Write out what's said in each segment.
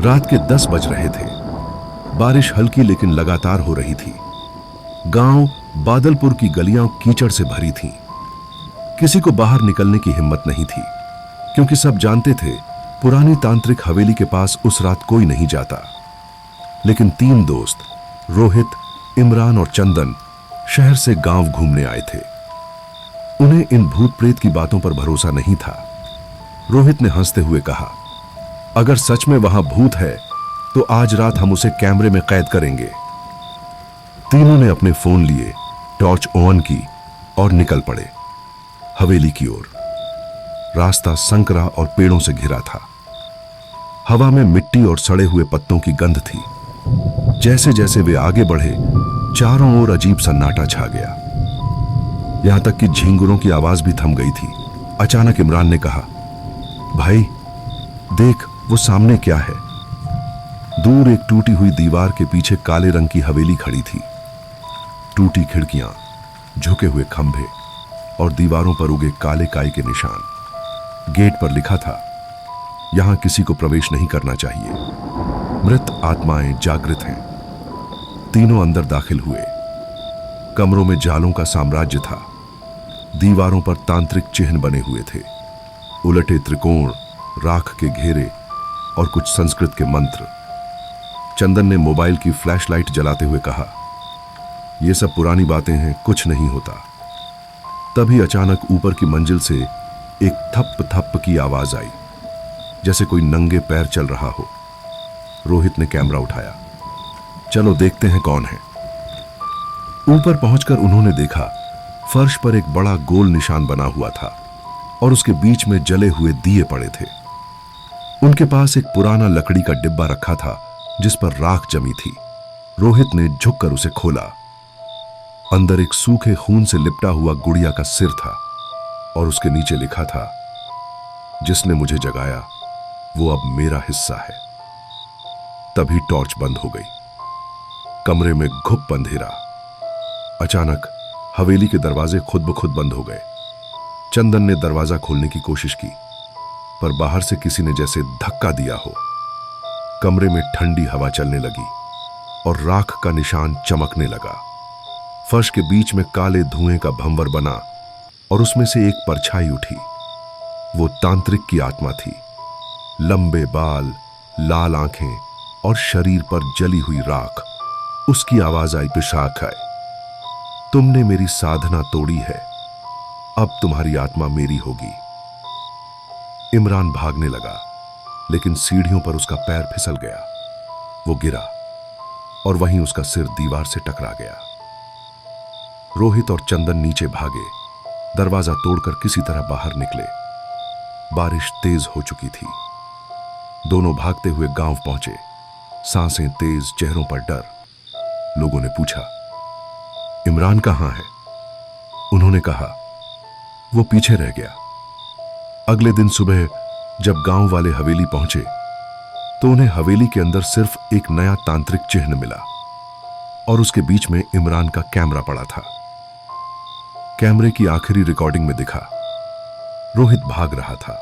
रात के 10 बज रहे थे। बारिश हल्की लेकिन लगातार हो रही थी। गांव बादलपुर की गलियां कीचड़ से भरी थीं। किसी को बाहर निकलने की हिम्मत नहीं थी, क्योंकि सब जानते थे पुरानी तांत्रिक हवेली के पास उस रात कोई नहीं जाता। लेकिन 3 दोस्त रोहित, इमरान और चंदन शहर से गांव घूमने आए थे। उन्हें इन भूत प्रेत की बातों पर भरोसा नहीं था। रोहित ने हंसते हुए कहा, अगर सच में वहां भूत है तो आज रात हम उसे कैमरे में कैद करेंगे। तीनों ने अपने फोन लिए, टॉर्च ऑन की और निकल पड़े हवेली की ओर। रास्ता संकरा और पेड़ों से घिरा था। हवा में मिट्टी और सड़े हुए पत्तों की गंध थी। जैसे जैसे वे आगे बढ़े, चारों ओर अजीब सन्नाटा छा गया। यहां तक कि झींगुरों की आवाज भी थम गई थी। अचानक इमरान ने कहा, भाई देख, वो सामने क्या है। दूर एक टूटी हुई दीवार के पीछे काले रंग की हवेली खड़ी थी। टूटी खिड़कियां, झुके हुए खंभे और दीवारों पर उगे काले काई के निशान। गेट पर लिखा था, यहां किसी को प्रवेश नहीं करना चाहिए। मृत आत्माएं जागृत हैं। तीनों अंदर दाखिल हुए। कमरों में जालों का साम्राज्य था। दीवारों पर तांत्रिक चिन्ह बने हुए थे, उलटे त्रिकोण, राख के घेरे और कुछ संस्कृत के मंत्र। चंदन ने मोबाइल की फ्लैशलाइट जलाते हुए कहा, यह सब पुरानी बातें हैं, कुछ नहीं होता। तभी अचानक ऊपर की मंजिल से एक थप थप की आवाज आई, जैसे कोई नंगे पैर चल रहा हो। रोहित ने कैमरा उठाया, चलो देखते हैं कौन है। ऊपर पहुंचकर उन्होंने देखा, फर्श पर एक बड़ा गोल निशान बना हुआ था और उसके बीच में जले हुए दिए पड़े थे। उनके पास एक पुराना लकड़ी का डिब्बा रखा था जिस पर राख जमी थी। रोहित ने झुककर उसे खोला। अंदर एक सूखे खून से लिपटा हुआ गुड़िया का सिर था और उसके नीचे लिखा था, जिसने मुझे जगाया वो अब मेरा हिस्सा है। तभी टॉर्च बंद हो गई। कमरे में घुप अंधेरा। अचानक हवेली के दरवाजे खुद ब खुद बंद हो गए। चंदन ने दरवाजा खोलने की कोशिश की, पर बाहर से किसी ने जैसे धक्का दिया हो। कमरे में ठंडी हवा चलने लगी और राख का निशान चमकने लगा। फर्श के बीच में काले धुएं का भंवर बना और उसमें से एक परछाई उठी। वो तांत्रिक की आत्मा थी। लंबे बाल, लाल आंखें और शरीर पर जली हुई राख। उसकी आवाज आई, पिशाच है, तुमने मेरी साधना तोड़ी है, अब तुम्हारी आत्मा मेरी होगी। इमरान भागने लगा, लेकिन सीढ़ियों पर उसका पैर फिसल गया। वो गिरा और वहीं उसका सिर दीवार से टकरा गया। रोहित और चंदन नीचे भागे, दरवाजा तोड़कर किसी तरह बाहर निकले। बारिश तेज हो चुकी थी। दोनों भागते हुए गांव पहुंचे, सांसें तेज, चेहरों पर डर। लोगों ने पूछा, इमरान कहां है? उन्होंने कहा, वो पीछे रह गया। अगले दिन सुबह जब गांव वाले हवेली पहुंचे तो उन्हें हवेली के अंदर सिर्फ एक नया तांत्रिक चिन्ह मिला और उसके बीच में इमरान का कैमरा पड़ा था। कैमरे की आखिरी रिकॉर्डिंग में दिखा, रोहित भाग रहा था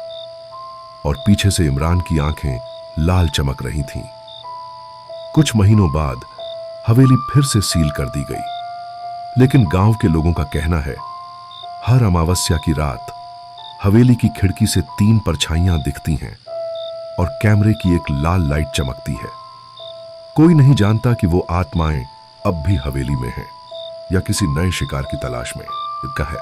और पीछे से इमरान की आंखें लाल चमक रही थीं। कुछ महीनों बाद हवेली फिर से सील कर दी गई, लेकिन गांव के लोगों का कहना है, हर अमावस्या की रात हवेली की खिड़की से 3 परछाइयां दिखती हैं और कैमरे की एक लाल लाइट चमकती है। कोई नहीं जानता कि वो आत्माएं अब भी हवेली में हैं या किसी नए शिकार की तलाश में। है।